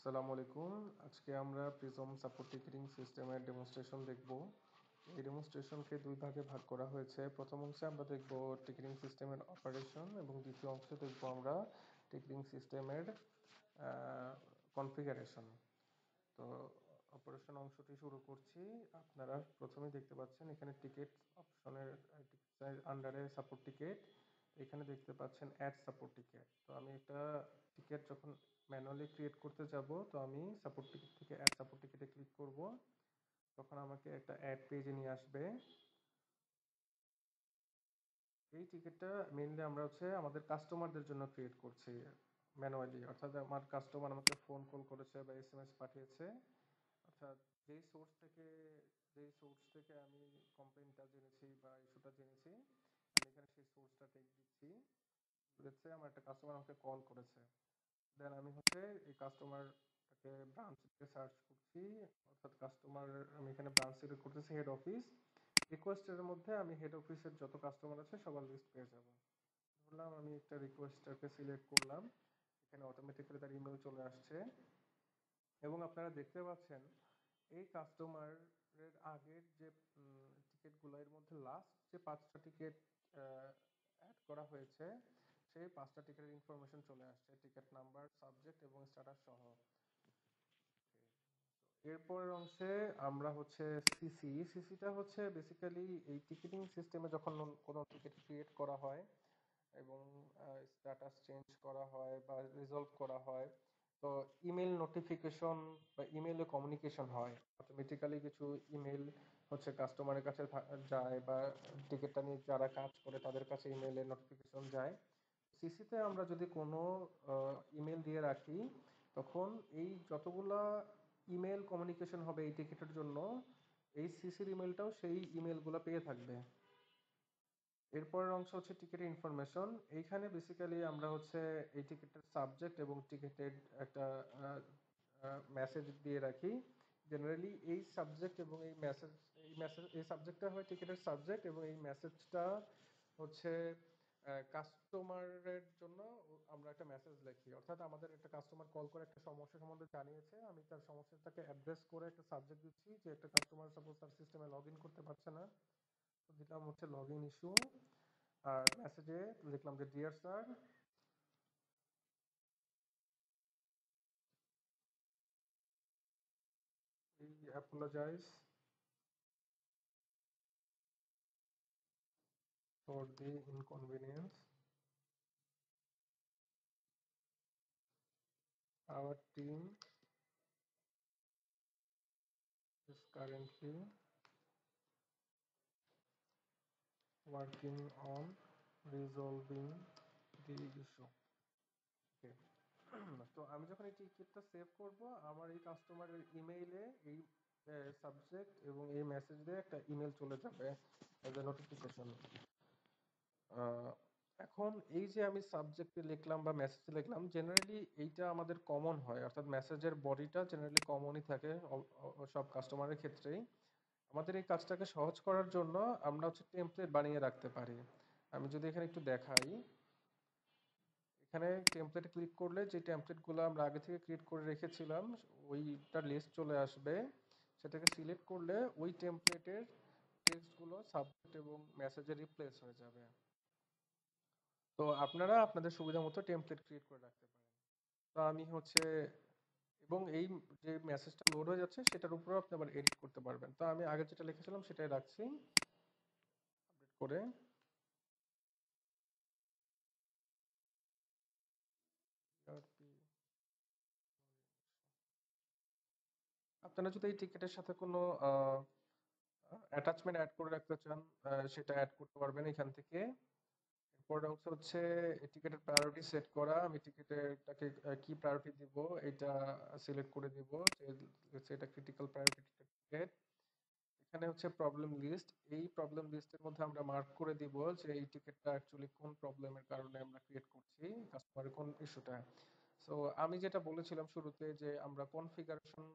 আসসালামু আলাইকুম। আজকে আমরা প্রিজম সাপোর্ট টিকেটিং সিস্টেমের ডেমনস্ট্রেশন দেখব। এই ডেমনস্ট্রেশনকে দুই ভাগে ভাগ করা হয়েছে। প্রথম অংশে আমরা দেখব টিকেটিং সিস্টেমের অপারেশন এবং দ্বিতীয় অংশে দেখব আমরা টিকেটিং সিস্টেমের কনফিগারেশন। তো অপারেশন অংশটি শুরু করছি। আপনারা প্রথমেই দেখতে পাচ্ছেন এখানে টিকেট অপশনের আন্ডারে সাপোর্ট টিকেট, এখানে দেখতে পাচ্ছেন অ্যাড সাপোর্ট টিকেট। তো আমি একটা টিকেট যখন ম্যানুয়ালি ক্রিয়েট করতে যাব, তো আমি সাপোর্ট টিকেট থেকে অ্যাড সাপোর্ট টিকেটে ক্লিক করব। তখন আমাকে একটা অ্যাড পেজে নিয়ে আসবে। এই টিকেটটা মেইনলি আমরা আমাদের কাস্টমারদের জন্য ক্রিয়েট করছি ম্যানুয়ালি, অর্থাৎ আমার কাস্টমার আমাকে ফোন কল করেছে বা এসএমএস পাঠিয়েছে, অর্থাৎ যেই সোর্স থেকে আমি কমপ্লেইনটা জেনেছি বা ইস্যুটা জেনেছি, আমি এখানে সেই সোর্সটা টেক দিচ্ছি। আমার একটা কাস্টমার আমাকে কল করেছে, দেন আমি এই কাস্টমারটাকে ব্রাঞ্চ থেকে সার্চ করছি, অর্থাৎ কাস্টমার আমি এখানে ব্রাঞ্চ সিলেক্ট করতেছি হেড অফিস। রিকোয়েস্টের মধ্যে আমি হেড অফিসের যত কাস্টমার আছে সবার লিস্ট পেয়ে যাব। ধরলাম আমি একটা রিকোয়েস্টারকে সিলেক্ট করলাম, এখানে অটোমেটিক্যালি তার ইমেল চলে আসছে এবং আপনারা দেখতে পাচ্ছেন এই কাস্টমারের আগের যে টিকিটগুলো, এর মধ্যে লাস্ট যে 5টা টিকিট অ্যাড করা হয়েছে, সেই 5টা টিকিটের ইনফরমেশন চলে আসছে, টিকিট নাম্বার, সাবজেক্ট এবং স্ট্যাটাস সহ। এরপরের অংশে আমরা সিসিটা বেসিক্যালি এই টিকিটিং সিস্টেমে যখন কোনো টিকিট ক্রিয়েট করা হয় এবং স্ট্যাটাস চেঞ্জ করা হয় বা রিজলভ করা হয়, তো ইমেল নোটিফিকেশন বা ইমেলে কমিউনিকেশন হয়, অটোমেটিক্যালি কিছু ইমেল কাস্টমারের কাছে যায় বা টিকিটটা নিয়ে যারা কাজ করে তাদের কাছে ইমেলে নোটিফিকেশন যায়। সিসিতে আমরা যদি কোনো ইমেল দিয়ে রাখি, তখন এই যতগুলা ইমেল কমিউনিকেশন হবে এই টিকিটের জন্য, এই সিসির ইমেলটাও সেই ইমেলগুলো পেয়ে থাকবে। এরপরের অংশ টিকিটের ইনফরমেশন। এইখানে বেসিক্যালি আমরা এই টিকিটের সাবজেক্ট এবং টিকিটের একটা মেসেজ দিয়ে রাখি। জেনারেলি এই সাবজেক্ট এবং এই সাবজেক্টটা হয় টিকিটের সাবজেক্ট এবং এই মেসেজটা হচ্ছে কাস্টমারের জন্য আমরা একটা মেসেজ লিখি, অর্থাৎ আমাদের একটা কাস্টমার কল করে একটা সমস্যা সম্বন্ধে জানিয়েছে, আমি তার সমস্যাটাকে অ্যাড্রেস করে একটা সাবজেক্ট দিচ্ছি যে একটা কাস্টমার সাপোজ তার সিস্টেমে লগ ইন করতে পারছে না, তো দিলাম লগ ইন ইস্যু। আর মেসেজে লিখলাম যে dear sir, we apologize for the inconvenience. Our team is currently working on resolving the issue. Okay. তো আমি যখন এই টিকিটটা সেভ করব, আমার এই কাস্টমারের ইমেইলে এই সাবজেক্ট এবং এই মেসেজ দিয়ে একটা ইমেল চলে যাবে এজ এ নোটিফিকেশন। এখন এই যে আমি সাবজেক্টে লিখলাম বা মেসেজে লিখলাম, জেনারেলি এইটা আমাদের কমন হয়, অর্থাৎ মেসেজের বডিটা জেনারেলি কমনই থাকে সব কাস্টমারের ক্ষেত্রেই। আমাদের এই কাজটাকে সহজ করার জন্য আমরা টেমপ্লেট বানিয়ে রাখতে পারি। আমি যদি এখানে একটু দেখাই, এখানে টেমপ্লেটে ক্লিক করলে যে টেমপ্লেটগুলো আমরা আগে থেকে ক্রিয়েট করে রেখেছিলাম ওইটার লিস্ট চলে আসবে। সেটাকে সিলেক্ট করলে ওই টেমপ্লেটের টেক্সটগুলো সাবজেক্ট এবং মেসেজে রিপ্লেস হয়ে যাবে। তো আপনারা আপনাদের সুবিধা মতো টেমপ্লেট ক্রিয়েট করে রাখতে পারেন। তো আমি এবং এই যে মেসেজটা লোড হয়ে যাচ্ছে সেটার উপরেও আপনি আবার এডিট করতে পারবেন। তো আমি আগে যেটা লিখেছিলাম সেটাই রাখছি, আপডেট করে। আপনারা যদি এই টিকেটের সাথে কোনো অ্যাটাচমেন্ট অ্যাড করে রাখতে চান, সেটা অ্যাড করতে পারবেন এখান থেকে। এরপর টিকেটের প্রায়োরিটি সেট করা, আমি টিকেটেরটাকে কি প্রায়োরিটি দিব এটা সিলেক্ট করে দিব, যে এটা ক্রিটিক্যাল প্রায়োরিটি টিকেট। এখানে প্রবলেম লিস্ট, এই প্রবলেম লিস্টের মধ্যে আমরা মার্ক করে দিব যে এই টিকেটটা অ্যাকচুয়ালি কোন প্রবলেমের কারণে আমরা ক্রিয়েট করছি, কাস্টমারের কোন ইস্যুটা। সো আমি যেটা বলেছিলাম শুরুতে যে আমরা কনফিগারেশন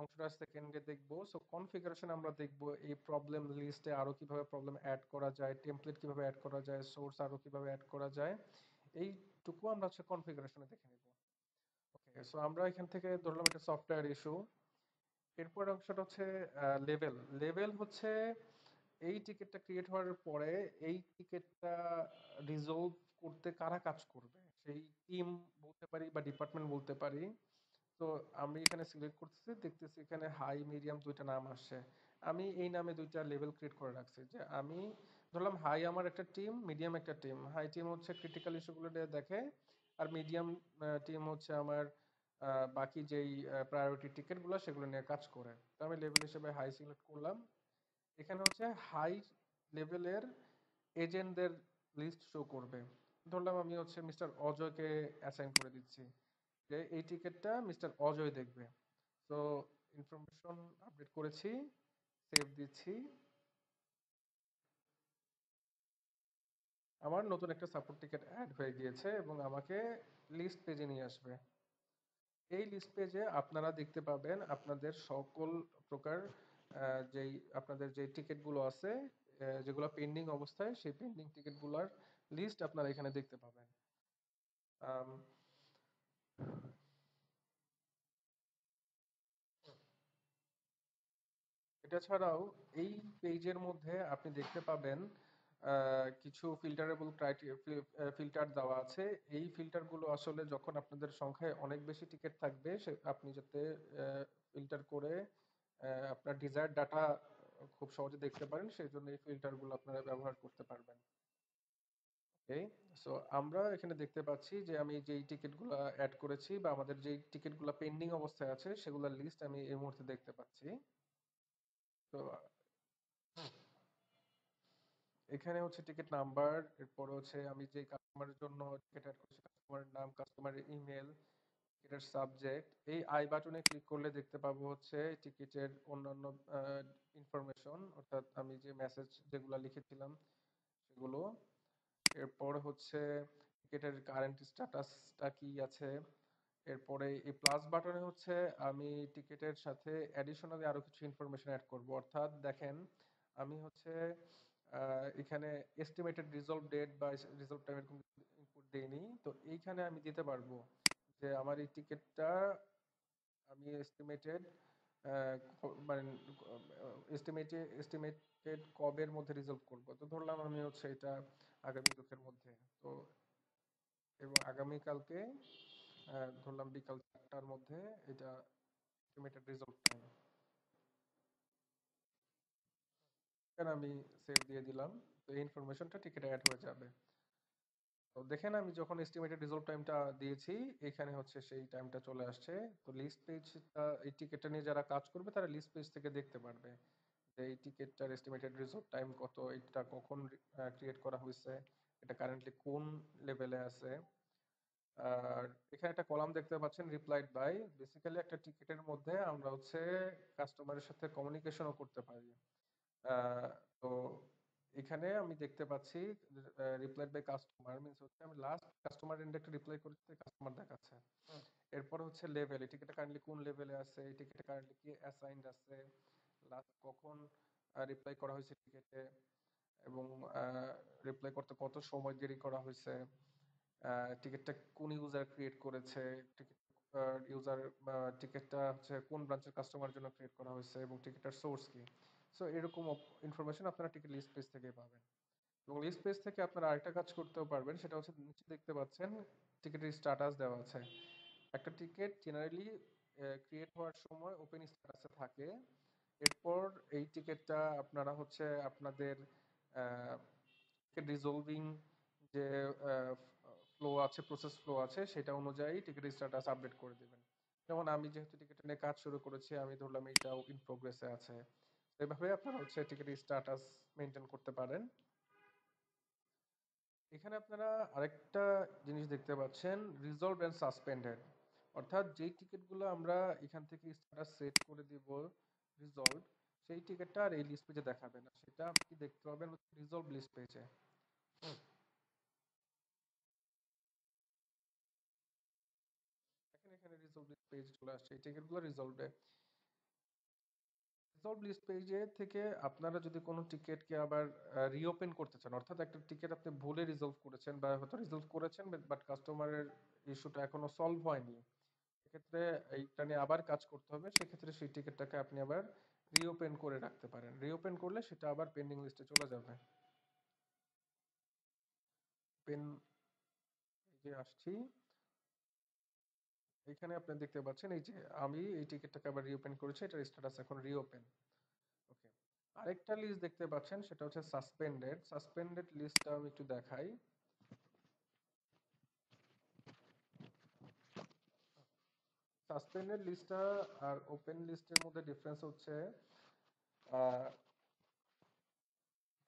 অংশটা সেকেন্ডে দেখব। সো কনফিগারেশন আমরা দেখব এই প্রবলেম লিস্টে আরো কিভাবে প্রবলেম অ্যাড করা যায়, টেমপ্লেট কিভাবে অ্যাড করা যায়, সোর্স আরো কিভাবে অ্যাড করা যায়, এইটুকু আমরা কনফিগারেশনে দেখে নেব। ওকে, সো আমরা এখান থেকে ধরলাম একটা সফটওয়্যার ইস্যু। এরপর অংশটা হচ্ছে লেভেল। লেভেল হচ্ছে এই টিকেটটা ক্রিয়েট হওয়ার পরে এই টিকেটটা রিজলভ করতে কারা কাজ করবে, সেই টিম বলতে পারি বা ডিপার্টমেন্ট বলতে পারি। তো আমি এখানে সিলেক্ট করতেছি, দেখতেছি এখানে হাই মিডিয়াম দুইটা নাম আসছে। আমি এই নামে দুইটা লেভেল ক্রিয়েট করে রাখছি, যে আমি ধরলাম হাই আমার একটা টিম, মিডিয়াম একটা টিম। হাই টিম হচ্ছে ক্রিটিক্যাল ইস্যুগুলো দেখে, আর মিডিয়াম টিম হচ্ছে আমার বাকি যেই প্রায়োরিটি টিকেটগুলো সেগুলো নিয়ে কাজ করে। তো আমি লেভেল হিসেবে হাই সিলেক্ট করলাম। এখানে হচ্ছে হাই লেভেলের এজেন্টদের লিস্ট শো করবে। ধরলাম আমি হচ্ছে মিস্টার অজয়কে অ্যাসাইন করে দিচ্ছি যে এই টিকেটটা মিস্টার অজয় দেখবে। তো ইনফরমেশন আপডেট করেছি, সেভ দিচ্ছি। আমার নতুন একটা সাপোর্ট টিকেট অ্যাড হয়ে গিয়েছে এবং আমাকে লিস্ট পেজে নিয়ে আসবে। এই লিস্ট পেজে আপনারা দেখতে পাবেন আপনাদের সকল প্রকার যেই আপনাদের যে টিকিটগুলো আছে, যেগুলো পেন্ডিং অবস্থায়, সেই পেন্ডিং টিকিটগুলোর লিস্ট আপনারা এখানে দেখতে পাবেন। আম, এটা ছাড়াও এই পেজের মধ্যে আপনি দেখতে পাবেন কিছু ফিল্টারেবল ফিল্টার দেওয়া আছে। এই ফিল্টারগুলো আসলে যখন আপনাদের সংখ্যায় অনেক বেশি টিকিট থাকবে, আপনি যাতে ফিল্টার করে আপনার ডিজায়ার্ড ডাটা খুব সহজে দেখতে পারেন, সেই জন্য এই ফিল্টারগুলো আপনারা ব্যবহার করতে পারবেন। ওকে, সো আমরা এখানে দেখতে পাচ্ছি যে আমি যেই টিকিটগুলো অ্যাড করেছি বা আমাদের যেই টিকিটগুলো পেন্ডিং অবস্থায় আছে সেগুলোর লিস্ট আমি এই মুহূর্তে দেখতে পাচ্ছি। তো এখানে হচ্ছে টিকিট নাম্বার, এরপর হচ্ছে আমি যে কাস্টমারের জন্য টিকিট অ্যাড করছি কাস্টমারের নাম, কাস্টমারের ইমেল, টিকিটের সাবজেক্ট। এই আই বাটনে ক্লিক করলে দেখতে পাবো হচ্ছে টিকিটের অন্যান্য ইনফরমেশন, অর্থাৎ আমি যে মেসেজ যেগুলো লিখেছিলাম সেগুলো। এরপর হচ্ছে টিকিটের কারেন্ট স্ট্যাটাসটা কি আছে। এরপরে এই প্লাস বাটনে হচ্ছে আমি টিকিটের সাথে অ্যাডিশনালি আরো কিছু ইনফরমেশন অ্যাড করব। অর্থাৎ দেখেন আমি হচ্ছে এখানে এস্টিমেটেড রিজলভ ডেট বা রিজলভ টাইম এরকম ইনপুট দেইনি। তো এইখানে আমি দিতে পারবো যে আমার এই টিকিটটা আমি এস্টিমেটেড মানে এস্টিমেটেড কবের মধ্যে রিজলভ করব। তো ধরলাম আমি হচ্ছে এটা আগামীকালকের মধ্যে। তো এবং আগামীকালকে ধরলাম বিকাল 4টার মধ্যে এটা এস্টিমেটেড রিজলভ টাইম। এখানে আমি সেভ দিয়ে দিলাম। তো এই ইনফরমেশনটা টিকেটে অ্যাড হয়ে যাবে। তো দেখেন আমি যখন এস্টিমেটেড রিজলভ টাইমটা দিয়েছি, এখানে হচ্ছে সেই টাইমটা চলে আসছে। তো লিস্ট পেজটা এই টিকেটটা নিয়ে যারা কাজ করবে তারা লিস্ট পেজ থেকে দেখতে পারবে যে এই টিকেটটার এস্টিমেটেড রিজলভ টাইম কত, এটা কখন ক্রিয়েট করা হয়েছে, এটা কারেন্টলি কোন লেভেলে আছে। আর এখানে একটা কলাম দেখতে পাচ্ছেন রিপ্লাইড বাই। বেসিক্যালি একটা টিকেটের মধ্যে আমরা হচ্ছে কাস্টমারের সাথে কমিউনিকেশনও করতে পারি। আহ, তো এখানে আমি দেখতে পাচ্ছি রিপ্লাইড বাই কাস্টমার মিন্স হচ্ছে আমি লাস্ট কাস্টমার এন্ড একটা রিপ্লাই করেছি, কাস্টমার দেখাচ্ছে। এরপর হচ্ছে লেভেল, এই টিকেটটা কারেন্টলি কোন লেভেলে আছে, এই টিকেটে কারেন্টলি কি অ্যাসাইন্ড আছে, লাস্ট কখন রিপ্লাই করা হয়েছে টিকেটে, এবং রিপ্লাই করতে কত সময় দেরি করা হয়েছে, টিকিটটা কোন ইউজার ক্রিয়েট করেছে, টিকিট ইউজার টিকিটটা হচ্ছে কোন ব্রাঞ্চের কাস্টমার জন্য ক্রিয়েট করা হয়েছে, এবং টিকিটটার সোর্স কি। সো এরকম ইনফরমেশন আপনারা টিকিট লিস্ট পেজ থেকে পাবেন। এবং লিস্ট পেজ থেকে আপনারা আরেকটা কাজ করতেও পারবেন, সেটা হচ্ছে নিচে দেখতে পাচ্ছেন টিকিটের স্ট্যাটাস দেওয়া আছে। একটা টিকিট জেনারেলি ক্রিয়েট হওয়ার সময় ওপেন স্ট্যাটাসে থাকে। এরপর এই টিকিটটা আপনারা হচ্ছে আপনাদের রিজলভিং যে ফ্লো আছে, প্রসেস ফ্লো আছে, সেটা অনুযায়ী টিকিট স্ট্যাটাস আপডেট করে দিবেন। যেমন আমি যেহেতু টিকিট নিয়ে কাজ শুরু করেছি, আমি ধরলাম এটাও ইন প্রোগ্রেসে আছে। তো এভাবে আপনারা হচ্ছে টিকিট স্ট্যাটাস মেনটেন করতে পারেন। এখানে আপনারা আরেকটা জিনিস দেখতে পাচ্ছেন, রিজলভ এন্ড সাসপেন্ডেড। অর্থাৎ যেই টিকিটগুলো আমরা এখান থেকে স্ট্যাটাস সেট করে দিব রিজলভ, সেই টিকিটটা আর এই লিস্ট পেজে দেখাবে না, সেটা আপনি দেখতে পাবেন রিজলভ লিস্ট পেজে। দেখেন এখানে রিজলভ লিস্ট পেজ চলে আসছে, এই টিকিটগুলো রিজলভে। রিজলভ লিস্ট পেজে থেকে আপনারা যদি কোনো টিকিটকে আবার রিওপেন করতে চান, অর্থাৎ একটা টিকিট আপনি ভুলে রিজলভ করেছেন বা হয়তো রিজলভ করেছেন বাট কাস্টমারের ইস্যুটা এখনো সলভ হয়নি, সেক্ষেত্রে এইটা নিয়ে আবার কাজ করতে হবে, সেক্ষেত্রে সেই টিকিটটাকে আপনি আবার রিওপেন করে রাখতে পারেন, রিওপেন করলে সেটা আবার পেন্ডিং লিস্টে চলে যাবে। পেন এই যে আসছি, এখানে আপনি দেখতে পাচ্ছেন এই যে আমি এই টিকিটটাকে আবার রিওপেন করেছি, এটার স্ট্যাটাস এখন রিওপেন। ওকে, আরেকটা লিস্ট দেখতে পাচ্ছেন সেটা হচ্ছে সাসপেন্ডেড। সাসপেন্ডেড লিস্টটা আমি একটু দেখাই। সাসপেন্ডেড লিস্টটা আর ওপেন লিস্টের মধ্যে ডিফারেন্স হচ্ছে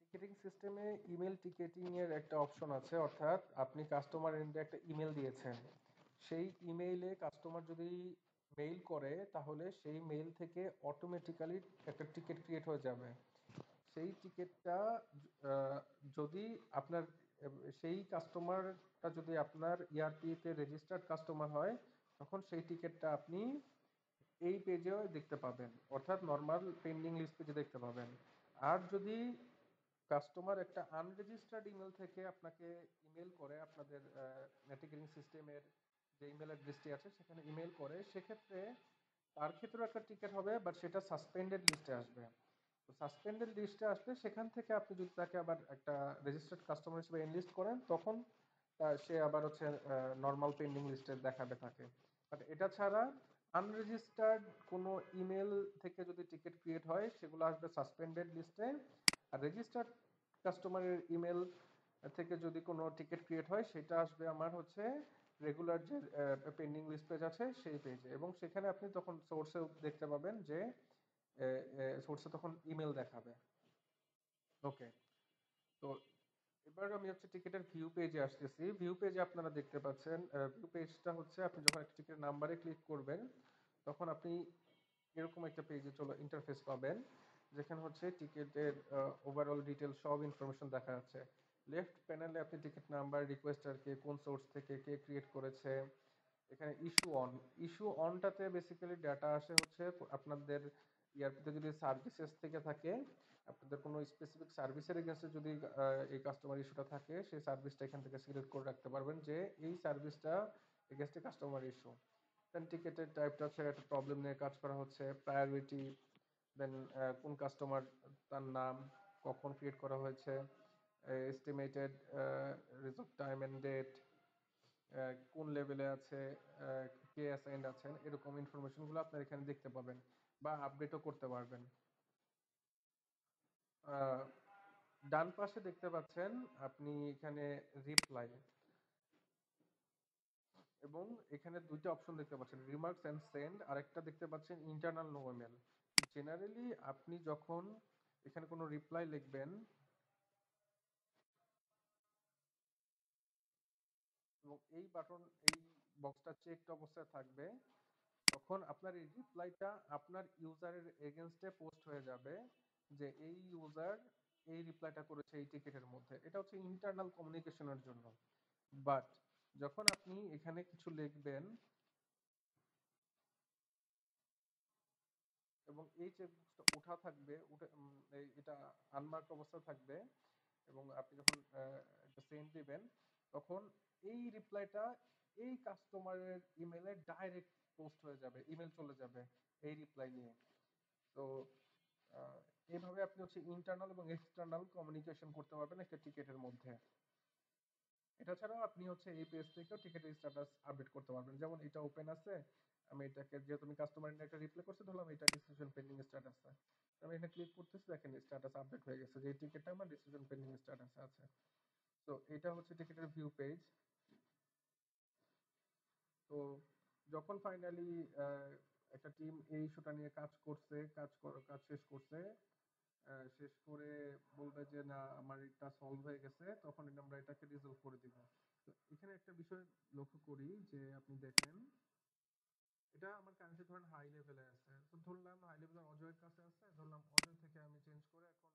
টিকেটিং সিস্টেমে ইমেল টিকেটিং এর একটা অপশন আছে, অর্থাৎ আপনি কাস্টমার এন্ডে একটা ইমেল দিয়েছেন, সেই ইমেইলে কাস্টমার যদি মেইল করে তাহলে সেই মেইল থেকে অটোমেটিক্যালি একটা টিকিট ক্রিয়েট হয়ে যাবে। সেই টিকিটটা আহ, যদি আপনার সেই কাস্টমারটা যদি আপনার ইআরপি তে রেজিস্টার্ড কাস্টমার হয়, তখন সেই টিকিটটা আপনি এই পেজেও দেখতে পাবেন, অর্থাৎ নর্মাল পেন্ডিং লিস্ট পেজে দেখতে পাবেন। আর যদি কাস্টমার একটা আনরেজিস্টার্ড ইমেল থেকে আপনাকে ইমেল করে, আপনাদের টিকেটিং সিস্টেমের যে ইমেল অ্যাড্রেসটি আছে সেখানে ইমেল করে, সেক্ষেত্রে তার ক্ষেত্রেও একটা টিকিট হবে, বাট সেটা সাসপেন্ডেড লিস্টে আসবে। তো সাসপেন্ডেড লিস্টে আসলে সেখান থেকে আপনি যদি তাকে আবার একটা রেজিস্টার্ড কাস্টমার হিসেবে এনলিস্ট করেন, তখন সে আবার হচ্ছে নর্মাল পেন্ডিং লিস্টে দেখাবে তাকে। বাট এটা ছাড়া আনরেজিস্টার্ড কোনো ইমেল থেকে যদি টিকিট ক্রিয়েট হয় সেগুলো আসবে সাসপেন্ডেড লিস্টে। আর রেজিস্টার্ড কাস্টমারের ইমেল থেকে যদি কোনো টিকিট ক্রিয়েট হয় সেটা আসবে আমার হচ্ছে রেগুলার যে পেন্ডিং লিস্ট পেজ আছে সেই পেজে, এবং সেখানে আপনি তখন সোর্সেও দেখতে পাবেন যে সোর্সে তখন ইমেল দেখাবে। ওকে, তো এবার আমি হচ্ছে টিকেটের ভিউ পেজে আসতেছি। ভিউ পেজে আপনারা দেখতে পাচ্ছেন, ভিউ পেজটা হচ্ছে আপনি যখন একটা টিকেট নাম্বারে ক্লিক করবেন তখন আপনি এরকম একটা পেজে চলে ইন্টারফেস পাবেন, যেখানে হচ্ছে টিকেটের ওভারঅল ডিটেল সব ইনফরমেশন দেখা যাচ্ছে। লেফট প্যানেলে আপনি টিকিট নাম্বার, রিকোয়েস্টার কে, কোন সোর্স থেকে কে ক্রিয়েট করেছে, এখানে ইস্যু অন, ইস্যু অনটাতে বেসিক্যালি ডাটা আসে হচ্ছে আপনাদের ইয়ারপিতে যদি সার্ভিসেস থেকে থাকে, আপনাদের কোনো স্পেসিফিক সার্ভিসের এগেনস্টে যদি এই কাস্টমার ইস্যুটা থাকে, সেই সার্ভিসটা এখান থেকে সিলেক্ট করে রাখতে পারবেন যে এই সার্ভিসটা এগেনস্টে কাস্টমার ইস্যু। দেন টিকেটের টাইপটা হচ্ছে একটা প্রবলেম নিয়ে কাজ করা হচ্ছে, প্রায়োরিটি, দেন কোন কাস্টমার, তার নাম, কখন ক্রিয়েট করা হয়েছে, estimated resolve time and date, কোন লেভেলে আছে, কে অ্যাসাইন্ড আছেন, এরকম ইনফরমেশনগুলো আপনারা এখানে দেখতে পাবেন বা আপডেটও করতে পারবেন। আহ, ডান পাশে দেখতে পাচ্ছেন আপনি এখানে রিপ্লাই, এবং এখানে দুইটা অপশন দেখতে পাচ্ছেন, রিমার্কস এন্ড সেন্ড, আরেকটা দেখতে পাচ্ছেন ইন্টারনাল নো ইমেল। জেনারেলি আপনি যখন এখানে কোনো রিপ্লাই লিখবেন এবং এই বাটন, এই বক্সটা চেকড অবস্থায় থাকবে, তখন আপনার এই রিপ্লাইটা আপনার ইউজারের এগেনস্টে পোস্ট হয়ে যাবে যে এই ইউজার এই রিপ্লাইটা করেছে এই টিকেটের মধ্যে। এটা হচ্ছে ইন্টারনাল কমিউনিকেশনের জন্য। বাট যখন আপনি এখানে কিছু লিখবেন এবং এই চেকবক্সটা ওঠা থাকবে, এটা আনমার্কড অবস্থা থাকবে, এবং আপনি যখন একটা সেন্ড দিবেন, তখন এই রিপ্লাইটা এই কাস্টমারের ইমেলে ডাইরেক্ট পোস্ট হয়ে যাবে, ইমেল চলে যাবে এই রিপ্লাই নিয়ে। তো আহ, এইভাবে আপনি হচ্ছে ইন্টারনাল এবং এক্সটার্নাল কমিউনিকেশন করতে পারবেন একটা টিকেটের মধ্যে। এটা ছাড়াও আপনি হচ্ছে এই পেজ থেকেও টিকেটের স্ট্যাটাস আপডেট করতে পারবেন, যেমন এটা ওপেন আছে, আমি এটাকে যেহেতু আমি কাস্টমার একটা রিপ্লাই করছি ধরলাম এটা ডিসিশন পেন্ডিং স্ট্যাটাস, আমি এটা ক্লিক করতেছি, দেখেন স্ট্যাটাস আপডেট হয়ে গেছে যে এই টিকেটটা আমার ডিসিশন পেন্ডিং স্ট্যাটাসে আছে। তো এটা হচ্ছে টিকেটের ভিউ পেজ। তো যখন ফাইনালি একটা টিম এই ইস্যুটা নিয়ে কাজ করছে, কাজ শেষ করছে, শেষ করে বলবে যে না আমার এটা সলভ হয়ে গেছে, তখন আমরা এটাকে রিজলভ করে দিব। তো এখানে একটা বিষয় লক্ষ্য করি যে আপনি দেখেন এটা আমার কারেন্টলি ধরেন হাই লেভেলে আছে, তো ধরলাম হাই লেভেলের অজয়ের কাছে আছে, ধরলাম অজয় থেকে আমি চেঞ্জ করে এখন